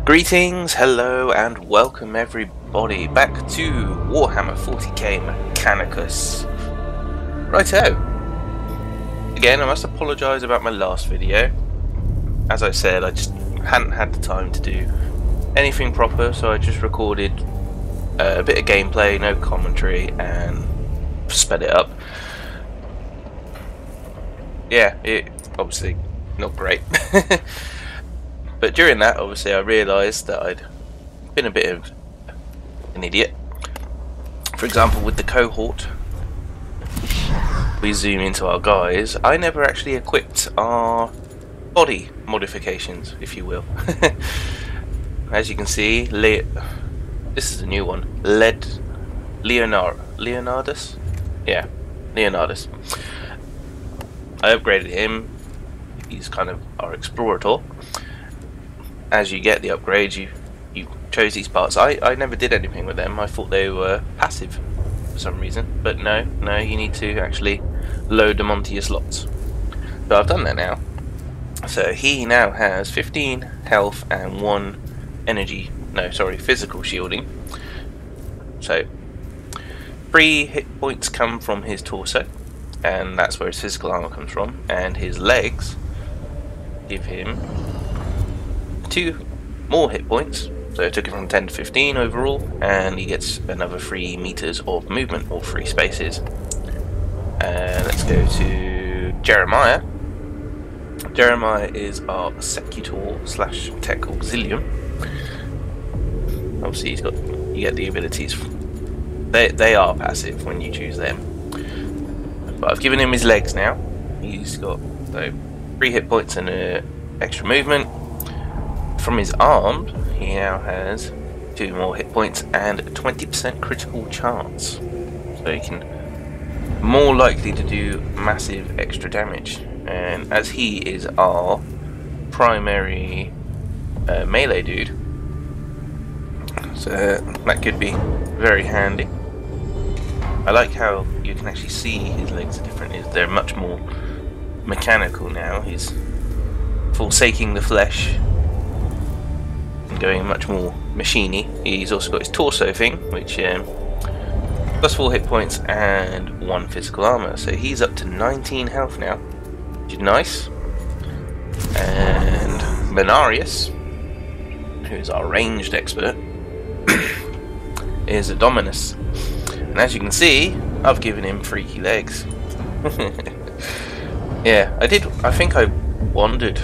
Greetings, hello, and welcome everybody back to Warhammer 40K Mechanicus. Righto. Again, I must apologise about my last video. As I said, I just hadn't had the time to do anything proper, so I just recorded a bit of gameplay, no commentary, and sped it up. Yeah, it obviously not great. But during that, obviously, I realised that I'd been a bit of an idiot. For example, with the cohort, we zoom into our guys. I never actually equipped our body modifications, if you will. As you can see, this is a new one. Leonardus? Yeah, Leonardus. I upgraded him. He's kind of our explorator. As you get the upgrades, you chose these parts. I never did anything with them. I thought they were passive for some reason, but no, you need to actually load them onto your slots. So I've done that now. So he now has 15 health and 1 physical shielding. So 3 hit points come from his torso, and that's where his physical armor comes from, and his legs give him 2 more hit points, so it took it from 10 to 15 overall, and he gets another 3 meters of movement, or 3 spaces. Let's go to Jeremiah. Jeremiah is our Secutor slash Tech Auxilium. Obviously, you get the abilities. They are passive when you choose them. But I've given him his legs now. He's got 3 hit points and extra movement. From his arms, he now has 2 more hit points and a 20% critical chance. So he can more likely to do massive extra damage. And as he is our primary melee dude, so that could be very handy. I like how you can actually see his legs are different. They're much more mechanical now. He's forsaking the flesh, going much more machiney. He's also got his torso thing, which plus 4 hit points and 1 physical armor. So he's up to 19 health now, which is nice. And Benarius, who's our ranged expert, is a Dominus. And as you can see, I've given him freaky legs. Yeah, I think I wondered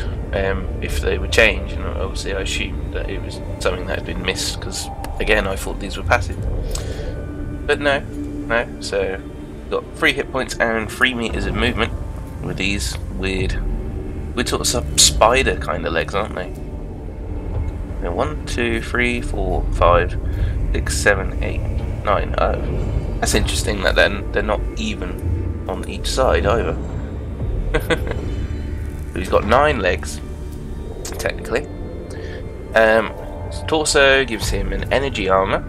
if they would change, and obviously I assumed that it was something that had been missed, because again I thought these were passive, but no, so got 3 hit points and 3 meters of movement with these weird sort of spider kind of legs, aren't they? 1, 2, 3, 4, 5, 6, 7, 8, 9. Oh, that's interesting that then they're not even on each side either. He's got 9 legs, technically. His torso gives him an energy armor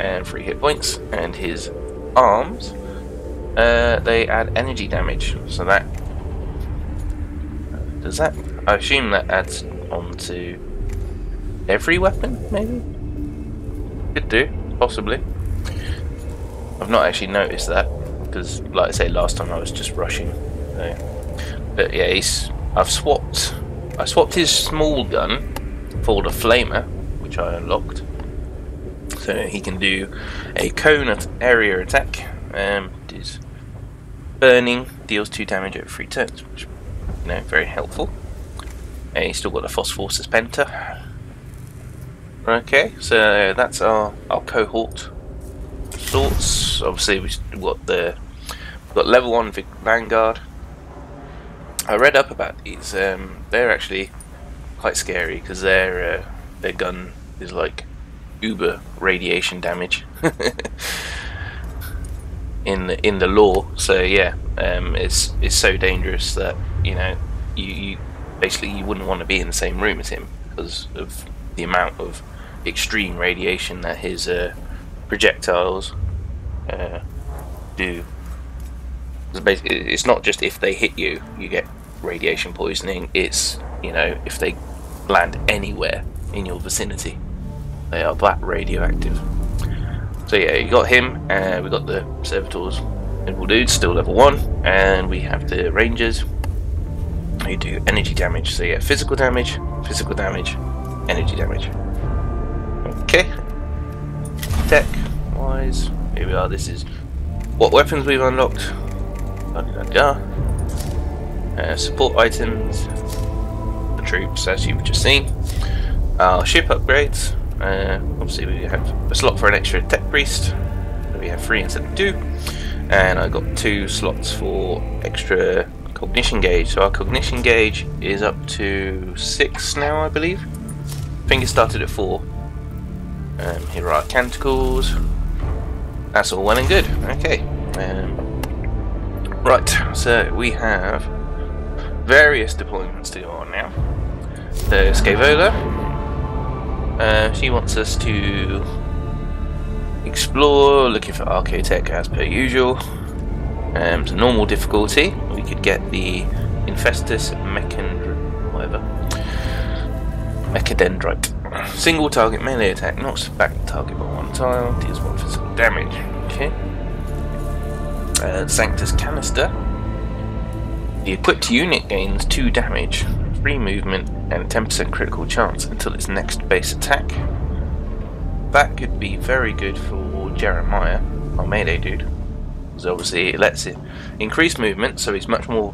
and 3 hit points, and his arms, they add energy damage. So that does that. I assume that adds onto every weapon, maybe. Could do, possibly. I've not actually noticed that because, like I say, last time I was just rushing. So. But yeah, I swapped his small gun for the flamer, which I unlocked, so he can do a cone area attack. Is burning, deals 2 damage over 3 turns, which very helpful. And he's still got the phosphor suspender. Okay, so that's our cohort sorts. Obviously, we've got level 1 Vanguard. I read up about these. They're actually quite scary because their gun is like uber radiation damage in the lore. So yeah, it's so dangerous that you basically you wouldn't want to be in the same room as him because of the amount of extreme radiation that his projectiles do. Basically, it's not just if they hit you, you get radiation poisoning. It's if they land anywhere, in your vicinity. They are that radioactive. So yeah, you got him, and we got the servitors, Invul dudes, still level 1, and we have the rangers who do energy damage. So yeah, physical damage, energy damage. Okay. Tech wise, here we are. This is what weapons we've unlocked. Support items, the troops as you've just seen. Our ship upgrades. Obviously we have a slot for an extra tech priest. So we have 3 instead of 2. And I got 2 slots for extra cognition gauge. So our cognition gauge is up to 6 now, I believe. I think it started at 4. Here are our canticles. That's all well and good. Okay. Right, so we have various deployments to go on now. The Scaevola, she wants us to explore, looking for Archotech as per usual. So normal difficulty, we could get the Infestus Mechadendrite. Single target melee attack, knocks back the target by 1 tile, deals 1 physical damage. Okay. Sanctus Canister. The equipped unit gains 2 damage, 3 movement, and 10% critical chance until its next base attack. That could be very good for Jeremiah, our melee dude. Because obviously it lets it increase movement, so he's much more,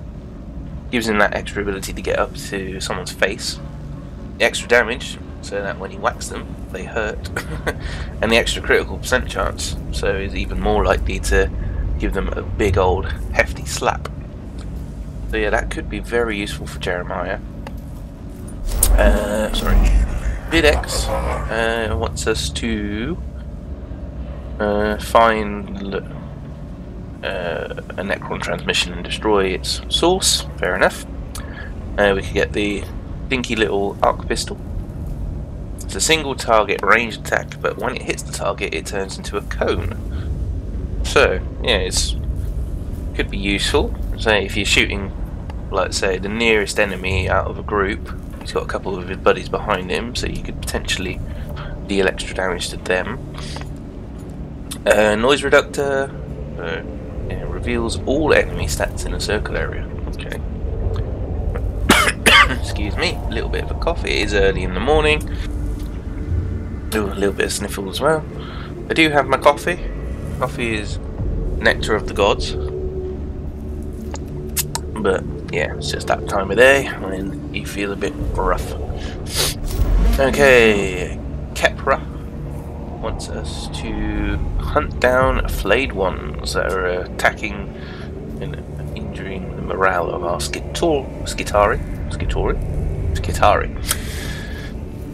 gives him that extra ability to get up to someone's face. The extra damage, so that when he whacks them, they hurt. And the extra critical percent chance, so he's even more likely to give them a big old hefty slap. So yeah, that could be very useful for Jeremiah. Videx wants us to find a Necron transmission and destroy its source. Fair enough. We could get the dinky little arc pistol. It's a single target ranged attack, but when it hits the target, it turns into a cone. So yeah, it's could be useful. Say if you're shooting, let's say, the nearest enemy out of a group, he's got a couple of his buddies behind him, so you could potentially deal extra damage to them. Noise reductor reveals all enemy stats in a circle area. Okay. Excuse me, a little bit of a cough. It is early in the morning. Ooh, a little bit of sniffle as well. I do have my coffee. Coffee is nectar of the gods. But yeah, it's just that time of day when you feel a bit rough. Okay, Kepra wants us to hunt down flayed ones that are attacking and injuring the morale of our Skitari. I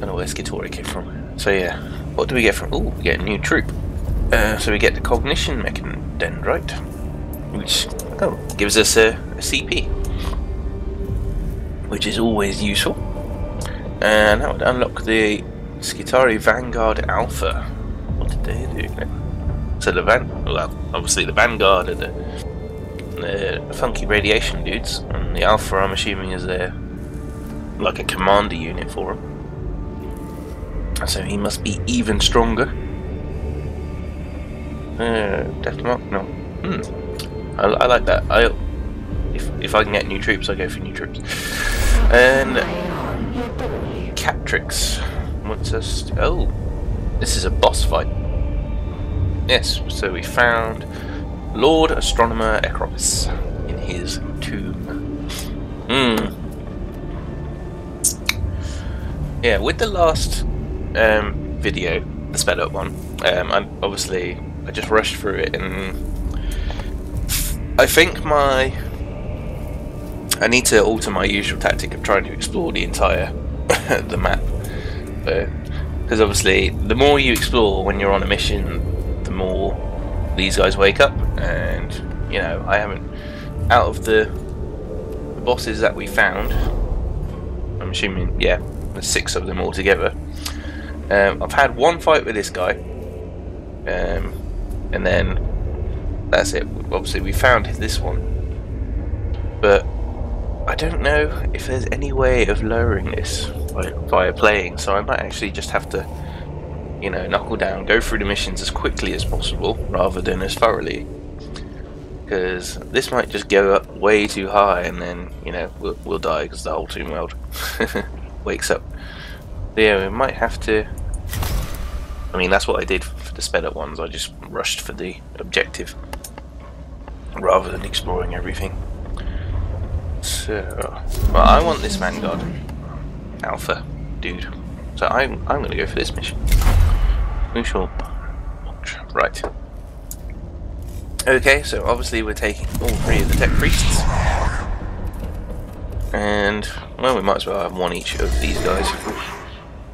don't know where Skitari came from. So yeah, what do we get from? Oh, we get a new troop. So we get the Cognition Mechadendrite, which gives us a CP, which is always useful. And that would unlock the Skitari Vanguard Alpha. What did they do? So obviously the Vanguard are the funky radiation dudes, and the Alpha, I'm assuming, is like a commander unit for him. So he must be even stronger. Death mark? No. I like that. If I can get new troops, I go for new troops. And Catrix wants us to, oh, this is a boss fight. Yes, so we found Lord Astronomer Ekropis in his tomb. Yeah, with the last video, the sped up one, I just rushed through it, and I think I need to alter my usual tactic of trying to explore the entire the map, because obviously the more you explore when you're on a mission, the more these guys wake up. And you know, I haven't, out of the bosses that we found, I'm assuming, yeah, there's 6 of them altogether. I've had one fight with this guy, and then that's it. Obviously we found this one, but I don't know if there's any way of lowering this via playing, so I might actually just have to, you know, knuckle down, go through the missions as quickly as possible rather than as thoroughly, because this might just go up way too high and then, you know, we'll die because the whole Tomb World wakes up. So yeah, we might have to. I mean, that's what I did for the sped up ones. I just rushed for the objective rather than exploring everything. So, well, I want this Vanguard Alpha dude, so I'm going to go for this mission. We shall. Right. Okay, so obviously we're taking all three of the tech priests, and well, we might as well have one each of these guys.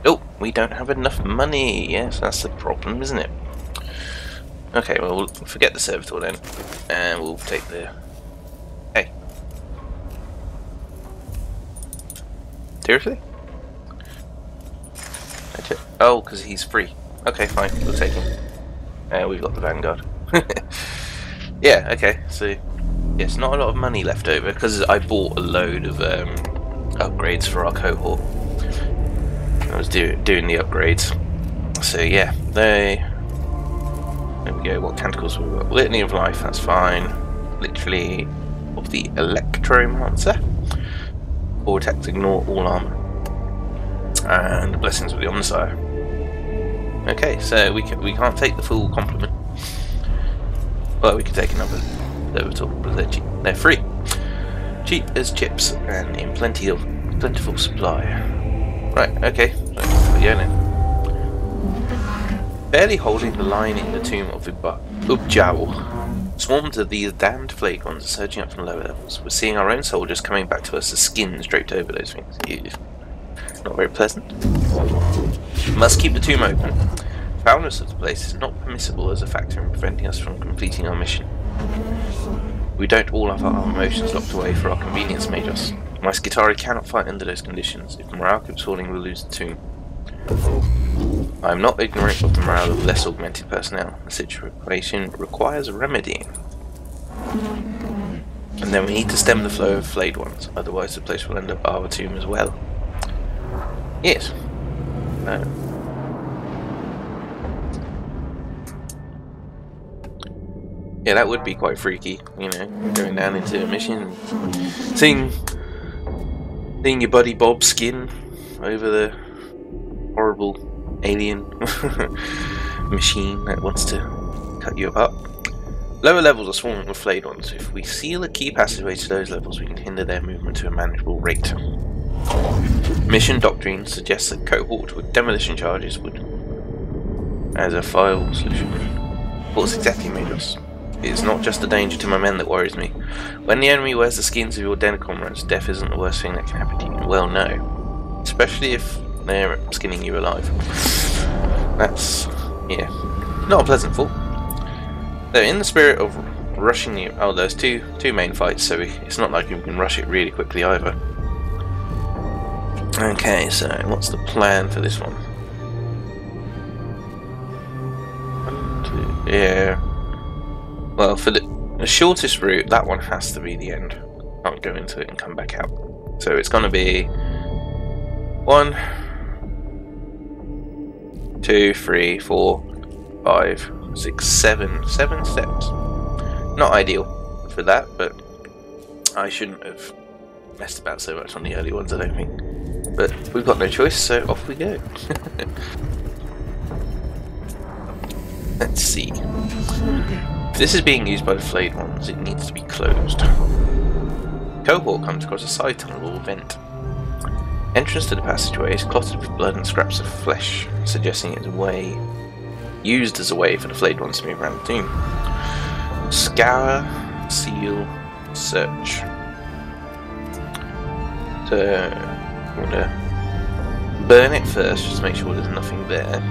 Oh, we don't have enough money. Yes, that's the problem, isn't it? Okay, well, we'll forget the servitor then, and we'll take the. Hey. Seriously? Oh, because he's free. Okay, fine, we'll take him. We've got the Vanguard. Yeah, okay, so yes, not a lot of money left over because I bought a load of upgrades for our cohort. I was doing the upgrades. So yeah, there we go. What canticles we've got? Litany of Life, that's fine. Literally of the Electromancer. Or attack to ignore all armor. And Blessings of the Omnissiah. Okay, so we can't take the full complement. But we can take another servitor, but they're cheap. They're free. Cheap as chips and in plentiful supply. Right, okay, so we're going in. Barely holding the line in the tomb of Ubjao. Swarms of these damned flayed ones are surging up from lower levels. We're seeing our own soldiers coming back to us as skins draped over those things. Ew. Not very pleasant. Must keep the tomb open. Foulness of the place is not permissible as a factor in preventing us from completing our mission. We don't all have our emotions locked away for our convenience, Majors. My Skitari cannot fight under those conditions. If morale keeps falling, we'll lose the tomb. I am not ignorant of the morale of less augmented personnel. The situation requires remedying. And then we need to stem the flow of flayed ones, otherwise the place will end up our tomb as well. Yes. Yeah, that would be quite freaky, you know, going down into a mission, seeing your buddy Bob's skin over the horrible alien machine that wants to cut you apart. Lower levels are swarming with flayed ones. If we seal a key passageway to those levels, we can hinder their movement to a manageable rate. Mission doctrine suggests that cohort with demolition charges would as a viable solution. What's exactly made us? It is not just the danger to my men that worries me. When the enemy wears the skins of your dead comrades, death isn't the worst thing that can happen to you. Well, no. Especially if they're skinning you alive. That's, yeah, not a pleasant thought. So in the spirit of rushing you, oh, there's two main fights, so it's not like you can rush it really quickly either. Okay, so what's the plan for this one? Yeah. Well, for the shortest route, that one has to be the end. Can't go into it and come back out. So it's going to be 1, 2, 3, 4, 5, 6, 7 steps. Not ideal for that, but I shouldn't have messed about so much on the early ones, I don't think. But we've got no choice, so off we go. Let's see. If this is being used by the flayed ones, it needs to be closed. Cohort comes across a side tunnel or vent. Entrance to the passageway is clotted with blood and scraps of flesh, suggesting it's used as a way for the flayed ones to move around the tomb. Scour, seal, search. So I'm gonna burn it first, just to make sure there's nothing there.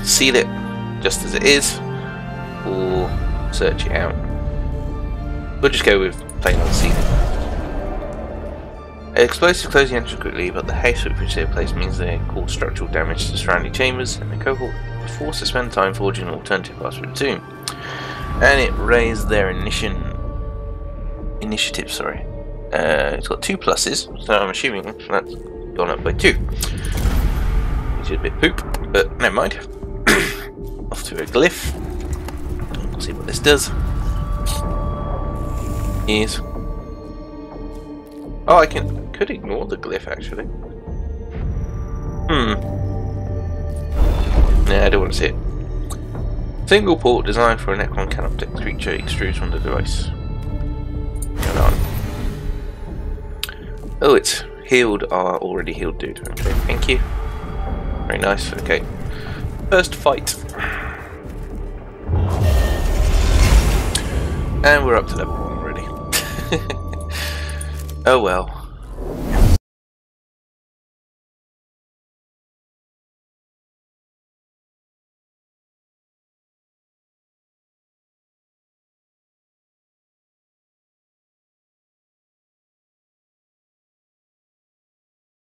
Seal it just as it is, or search it out. We'll just go with plain old sealing. Explosives close the entrance quickly, but the haste with which they are placed means they cause structural damage to the surrounding chambers, and the cohort are forced to spend time forging an alternative path through the tomb. And it raised their initiative, It's got 2 pluses, so I'm assuming that's gone up by 2. Which is a bit poop, but never mind. Off to a glyph. We'll see what this does. Is oh, I could ignore the glyph actually. Nah, I don't want to see it. Single port designed for a Necron canoptic creature extrudes from the device. Going on. Oh, it's healed our already healed dude. Okay, thank you. Very nice. Okay, first fight. And we're up to level 1 already. Oh well.